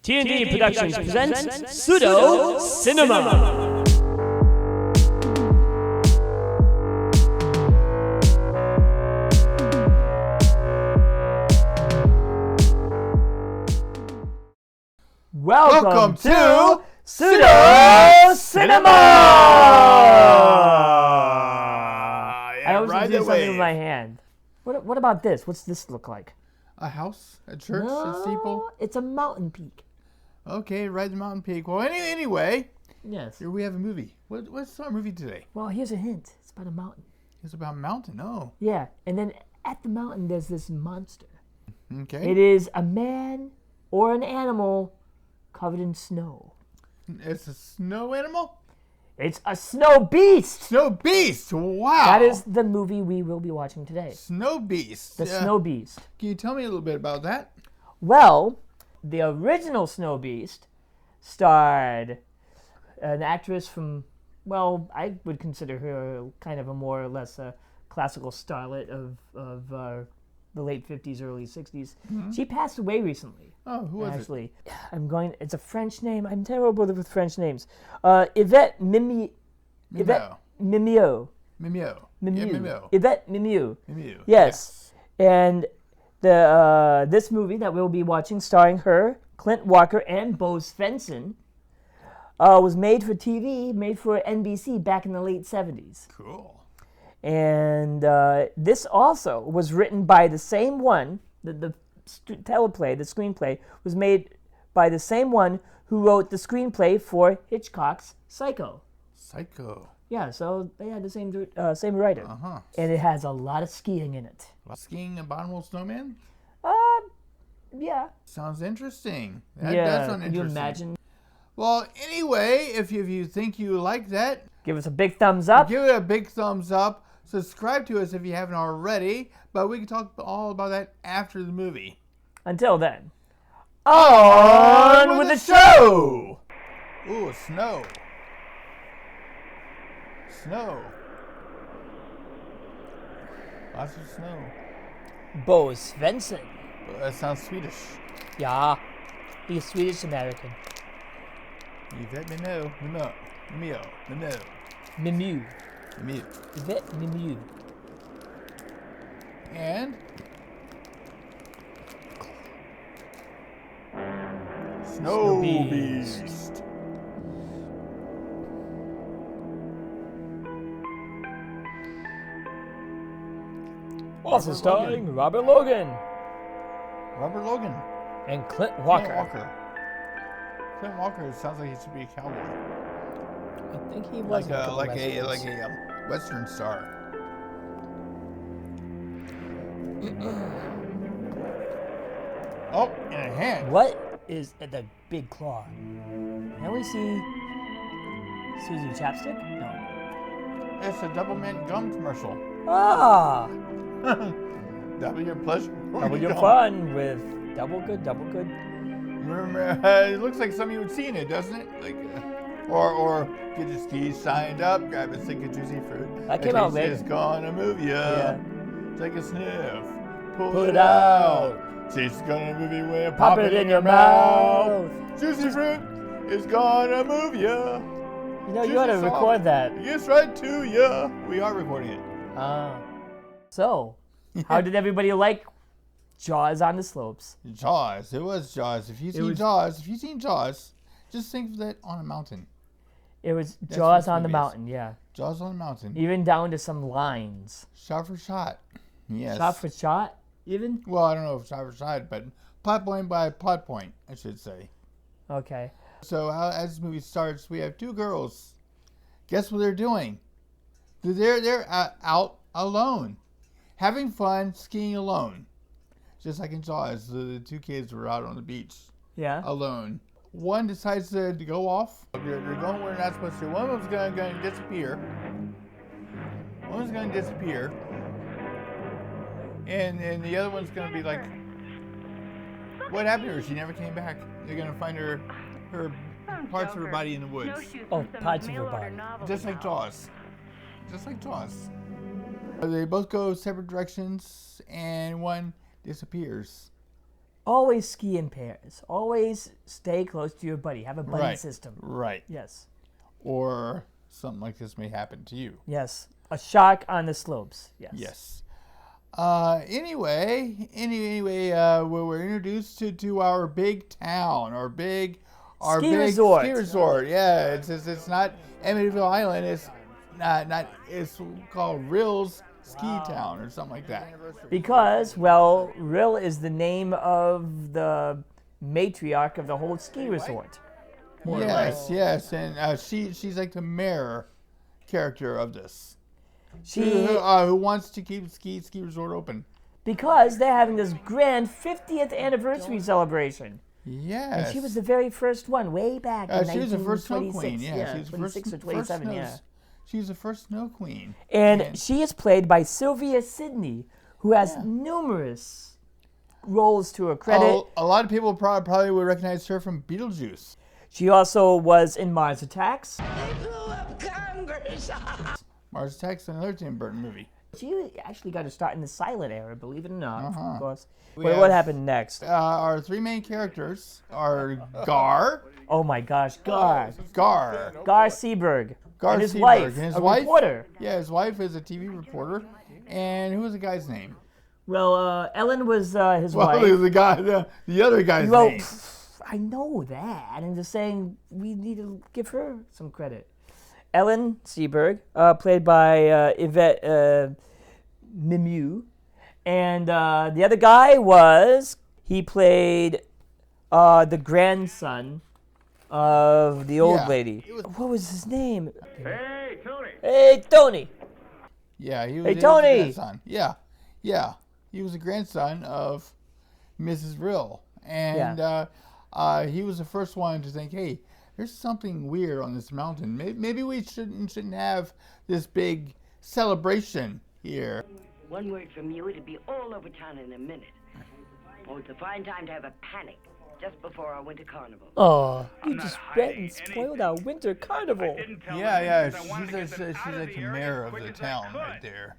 T&D Productions presents Pseudo Cinema. Welcome to Pseudo Cinema. I always do something with my hand. What about this? What's this look like? A house? A church? A steeple? It's a mountain peak. Okay, ride the mountain peak. Well, anyway. Yes. Here we have a movie. What's our movie today? Well, here's a hint. It's about a mountain. It's about a mountain, oh. Yeah, and then at the mountain there's this monster. Okay. It is a man or an animal covered in snow. It's a snow animal? It's a Snowbeast! Snowbeast! Wow! That is the movie we will be watching today. Snowbeast. The Snowbeast. Can you tell me a little bit about that? Well, the original Snowbeast starred an actress from, well, I would consider her kind of a more or less a classical starlet of the late 50s, early 60s. Mm-hmm. She passed away recently. Oh, who was it? It's a French name. I'm terrible with French names. Yvette Mimieux. Mimieux. Mimieux. Mimieux. Mimieux. Yeah, Mimieux. Yvette Mimieux. Mimieux. Yes. And this movie that we'll be watching, starring her, Clint Walker, and Bo Svensson, was made for TV, made for NBC back in the late 70s. Cool. And this also was written by the same one, the screenplay was made by the same one who wrote the screenplay for Hitchcock's Psycho. Psycho. Yeah, so they had the same writer. Uh-huh. And it has a lot of skiing in it. Skiing Abominable Snowman? Yeah. Sounds interesting. That does sound interesting. Can you imagine? Well, anyway, if you think you like that, give us a big thumbs up. Give it a big thumbs up. Subscribe to us if you haven't already, but we can talk all about that after the movie. Until then, on with the show! Ooh, snow. Snow. Lots of snow. Bo Svensson. That sounds Swedish. Yeah, he's Swedish American. Yvette Mimieux. Mimieux. Yvette Mimieux. And Snowbeast. Also starring Robert Logan. Robert Logan. And Clint Walker. Clint Walker sounds like he should be a cowboy. I think he was like a Western star. Oh, in a hand. What is the big claw? Can we see Susie Chapstick? No. It's a Double Mint gum commercial. Ah! Double your pleasure. Double your fun with Double Good. Remember, it looks like something you would see in it, doesn't it? Like, or get your skis signed up, grab a stick of juicy fruit. That came out late. It's gonna move ya. Yeah. Take a sniff. Pull it out. She's gonna move you away. Pop it in your mouth. Juicy fruit is gonna move ya. You know, you ought to record that. Yes, right to ya. We are recording it. So, how did everybody like Jaws on the Slopes? Jaws. It was Jaws. If you've seen Jaws, just think of that on a mountain. It was Jaws on the mountain, yeah. Jaws on the mountain. Even down to some lines. Shot for shot. Yes. Shot for shot, even? Well, I don't know if shot for shot, but plot point by plot point, I should say. Okay. So as this movie starts, we have two girls. Guess what they're doing? They're out alone, having fun, skiing alone. Just like in Jaws, the two kids were out on the beach. Yeah. Alone. One decides to go off. They're going where they're not supposed to. One of them's going to disappear. And the other one's going to be like, what happened to her? She never came back. They're going to find her parts of her body in the woods. Oh, parts of her body. Just like Jaws. They both go separate directions, and one disappears. Always ski in pairs. Always stay close to your buddy. Have a buddy Right. system. Right. Yes. Or something like this may happen to you. Yes. A shark on the slopes. Yes. Yes. Anyway, we're introduced to our big town, our big Ski resort. Ski resort. Yeah, it's not Amityville Island. It's not. It's called Rill's Ski Town or something like that. Because, well, Rill is the name of the matriarch of the whole ski resort. Yes, and she's like the mayor character of this. She Who wants to keep ski resort open? Because they're having this grand 50th anniversary celebration. Yes. And she was the very first one, way back in she was the first snow 1926. queen. Yeah, she was the 26 or 27, yeah. She was the first snow queen. And she is played by Sylvia Sidney, who has numerous roles to her credit. A lot of people probably would recognize her from Beetlejuice. She also was in Mars Attacks. They blew up Congress. Mars Attacks, another Tim Burton movie. She actually got to start in the silent era, believe it or not, of course. We Wait, have- what happened next? Our three main characters are Gar. Oh my gosh, Gar Seberg. Gar and his Seberg. wife, And his a wife, reporter. Yeah, his wife is a TV reporter. And who was the guy's name? Well, Ellen was his Well, wife. the guy, the other guy's Well, name. I know that. I'm just saying we need to give her some credit. Ellen Seberg, played by Yvette Mimieux. And the other guy he played the grandson of the old lady. What was his name? Hey, Tony. Hey, Tony. Yeah, he was, Hey, he was Tony! the grandson. Yeah. He was the grandson of Mrs. Rill. And he was the first one to think, hey, there's something weird on this mountain. Maybe we shouldn't have this big celebration here. One word from you, it'd be all over town in a minute. Oh, it's a fine time to have a panic just before our winter carnival. Oh, you not just hiding went and spoiled our winter carnival. Didn't tell Yeah. them because I wanted to get them She's out of like the area mayor as of quick the as I town could. right there.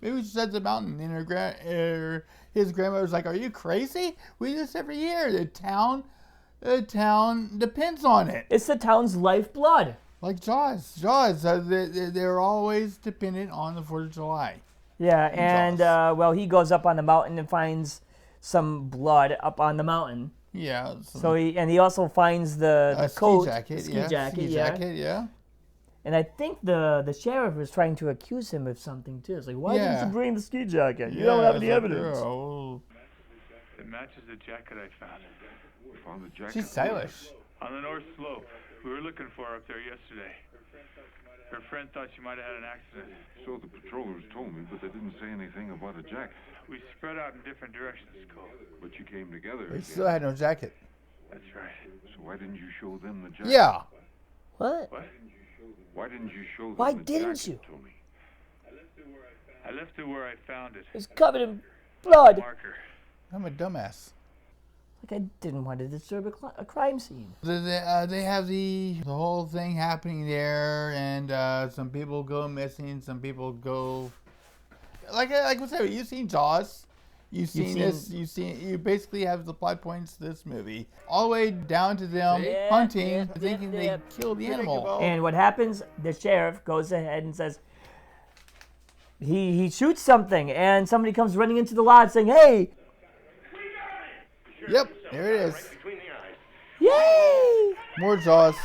Maybe we should set the mountain. And his grandmother's like, "Are you crazy? We do this every year. The town depends on it." It's the town's lifeblood. Like Jaws. They're always dependent on the 4th of July. Yeah, and well, he goes up on the mountain and finds some blood up on the mountain. Yeah. So he also finds the coat, ski jacket. Yeah. And I think the sheriff was trying to accuse him of something too. It's like, why didn't you bring the ski jacket? You don't have any evidence. It matches the jacket I found. We found the jacket. She's stylish. On the north slope. We were looking for her up there yesterday. Her friend thought she might have had an accident. So the patrollers told me, but they didn't say anything about a jacket. We spread out in different directions, Cole. But you came together He again. still had no jacket. That's right. So why didn't you show them the jacket? Yeah. What? What? Why didn't you show them Why the didn't jacket, you? Tommy? I left it where I found it. It's covered in blood. Marker. I'm a dumbass. Like I didn't want to disturb a crime scene. They have the whole thing happening there, and some people go missing. Some people go. Like I said, you've seen Jaws. You've seen this. You basically have the plot points of this movie, all the way down to them hunting, thinking they killed the animal. And what happens? The sheriff goes ahead and says he shoots something, and somebody comes running into the lodge saying, "Hey, Yep, there it is. yay!" More Jaws.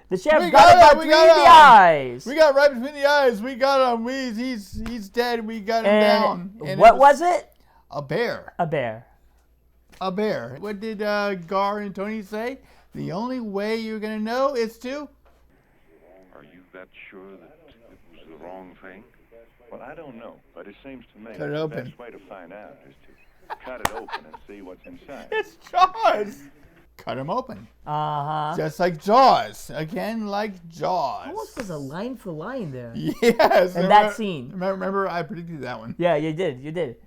The sheriff We got got him him, by we between got the him. eyes. We got right between the eyes. We got him. He's dead. We got him down. And And what was it? A bear. A bear. A bear. What did Gar and Tony say? The only way you're gonna know is to. Are you that sure that it was the wrong thing? Well, I don't know, but it seems to me Cut it the open. best way to find out is to cut it open and see what's inside. It's Jaws. Cut him open. Uh-huh. Just like Jaws. Again, like Jaws. Almost was a line for line there. Yes. In that scene. Remember, I predicted that one. Yeah, you did.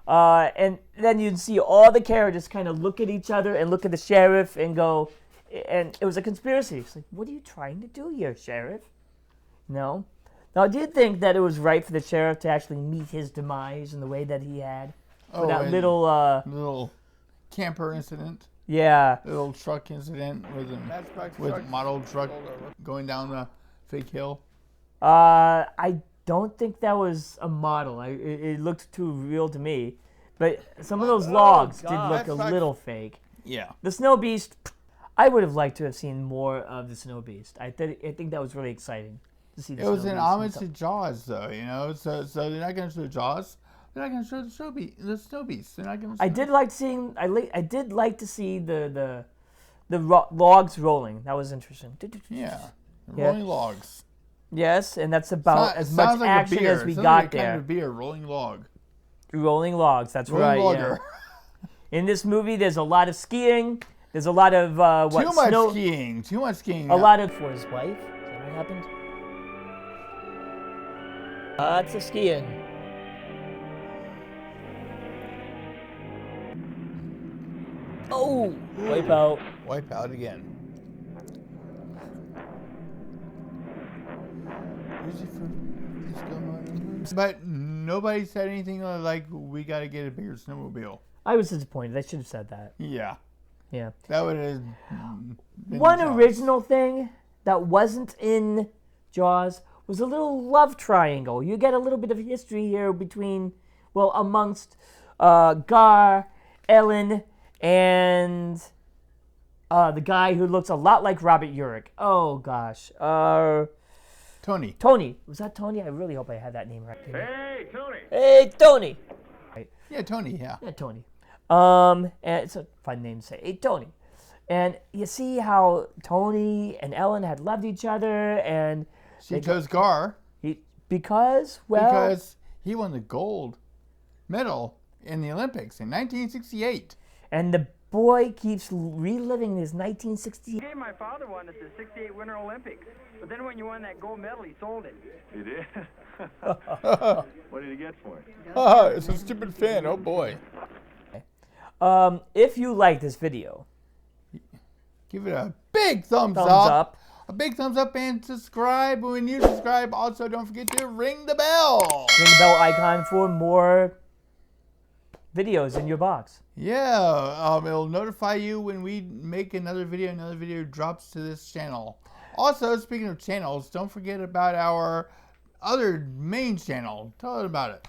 And then you'd see all the characters kind of look at each other and look at the sheriff and go, and it was a conspiracy. It's like, what are you trying to do here, sheriff? No. Now, do you think that it was right for the sheriff to actually meet his demise in the way that he had? for that and little little camper incident. yeah. Little truck incident with model truck going down the fake hill. I don't think that was a model. It looked too real to me. But some of those logs did look a little fake. Yeah. The Snow Beast, I would have liked to have seen more of the Snow Beast. I think that was really exciting to see the It was Snow an Beast homage to Jaws, though, you know. So they're not going to show Jaws. They're not going to show the Snow Beast. They're not going to. I did like to see the logs rolling. That was interesting. Yeah. Yeah. Rolling logs. Yes, and that's about as much Sounds like action a beer. as we Sounds got like a there. kind of beer, rolling log. Rolling logs. That's Rolling right. logger. Yeah. In this movie, there's a lot of skiing. There's a lot of Too much skiing. Too much skiing. A lot of for his wife. Is that what happened? Lots of skiing. Oh, wipe out. Wipe out again. But nobody said anything like, we got to get a bigger snowmobile. I was disappointed. I should have said that. Yeah. Yeah. That would have been One Jaws. original thing that wasn't in Jaws was a little love triangle. You get a little bit of history here between, well, amongst Gar, Ellen, and the guy who looks a lot like Robert Urich. Oh, gosh. Tony. Tony. Was that Tony? I really hope I had that name right. Hey, Tony. Hey, Tony. Yeah, Tony, yeah. Yeah, Tony. And it's a fun name to say. Hey, Tony. And you see how Tony and Ellen had loved each other, and She chose Gar because he won the gold medal in the Olympics in 1968. and the boy keeps reliving his 1968. Hey, my father won at the '68 Winter Olympics, but then when you won that gold medal, he sold it. He did? What did he get for it? It's a stupid fan. Oh, boy. If you like this video, Give it a big thumbs thumbs up. up. A big thumbs up and subscribe. When you subscribe, also don't forget to ring the bell. Ring the bell icon for more videos in your box. Yeah, it'll notify you when we make another video drops to this channel. Also, speaking of channels, don't forget about our other main channel. Tell us about it.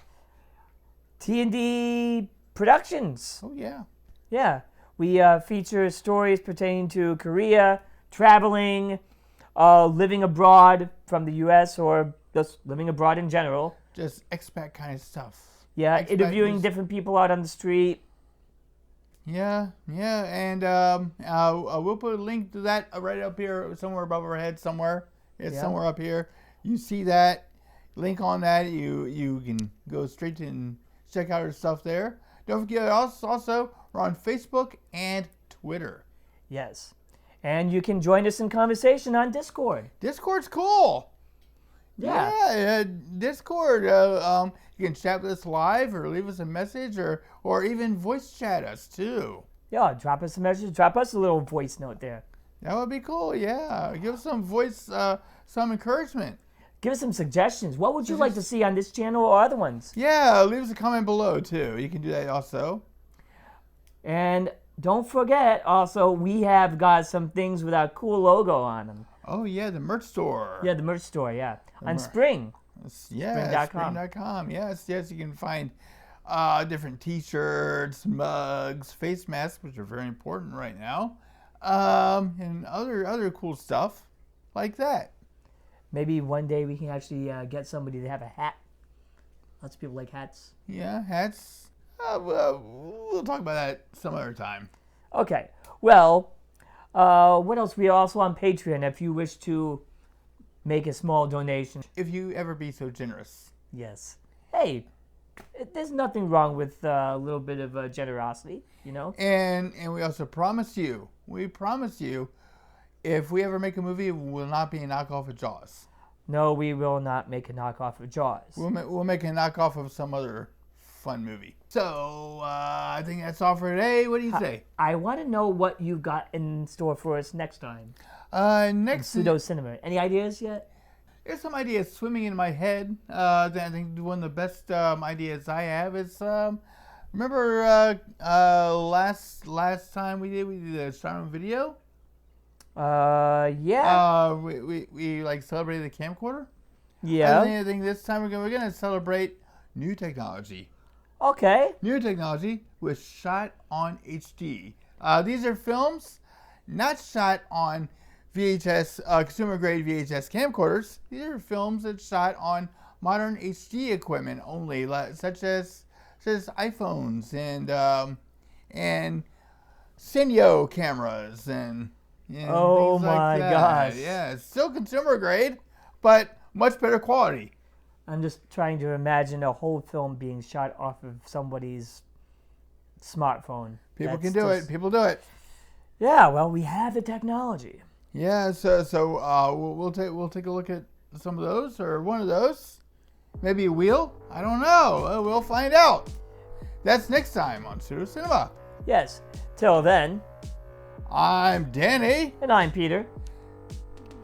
T&D Productions. Oh, yeah. Yeah, we feature stories pertaining to Korea, traveling, living abroad from the U.S. or just living abroad in general. Just expat kind of stuff. Yeah, Expat interviewing news. different people out on the street. Yeah, and we'll put a link to that right up here, somewhere above our head, somewhere. It's Yeah. somewhere up here. You see that link on that. You can go straight to and check out our stuff there. Don't forget also we're on Facebook and Twitter. Yes. And you can join us in conversation on Discord. Discord's cool. Yeah. Discord. You can chat with us live or leave us a message or even voice chat us too. Yeah, drop us a message. Drop us a little voice note there. That would be cool. Yeah, give us some voice, some encouragement. Give us some suggestions. What would you like to see on this channel or other ones? Yeah, leave us a comment below too. You can do that also. And don't forget, also, we have got some things with our cool logo on them. Oh yeah, the merch store. Yeah, the merch store, yeah. On Spring. Yeah, Spring.com. Spring.com. Yes, you can find different T-shirts, mugs, face masks, which are very important right now, and other cool stuff like that. Maybe one day we can actually get somebody to have a hat. Lots of people like hats. Yeah, hats. We'll talk about that some other time. Okay. Well, what else? We are also on Patreon if you wish to make a small donation. If you ever be so generous. Yes. Hey, there's nothing wrong with a little bit of generosity, you know? And we also promise you, if we ever make a movie, it will not be a knockoff of Jaws. No, we will not make a knockoff of Jaws. We'll make a knockoff of some other fun movie. So, I think that's all for today. What do you say? I want to know what you've got in store for us next time. Next, Pseudo Cinema. Any ideas yet? there's some ideas swimming in my head. I think one of the best ideas I have is Remember last time we did the astronomy video? Yeah. We like celebrated the camcorder. Yeah. I think this time we're gonna celebrate new technology. Okay. New technology was shot on HD. These are films not shot on VHS, consumer-grade VHS camcorders. These are films that shot on modern HD equipment only, such as iPhones and Cineo cameras and Oh things like my that. gosh. Yeah, it's still consumer grade, but much better quality. I'm just trying to imagine a whole film being shot off of somebody's smartphone. People can do it. People do it. Yeah, well, we have the technology. Yeah, so we'll take a look at some of those or one of those. Maybe a wheel? I don't know. We'll find out. That's next time on Pseudo Cinema. Yes. Till then. I'm Danny. And I'm Peter.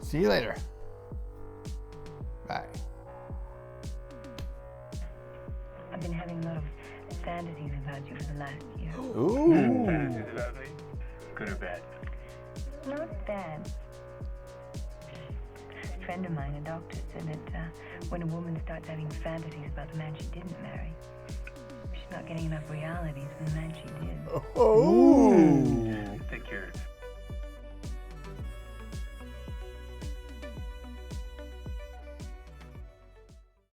See you later. Bye. I've been having a lot of fantasies about you for the last year. Ooh. Fantasies about me? Good or bad? Not bad. A friend of mine, a doctor, said that when a woman starts having fantasies about the man she didn't marry, she's not getting enough realities from the man she did. Oh. I think you're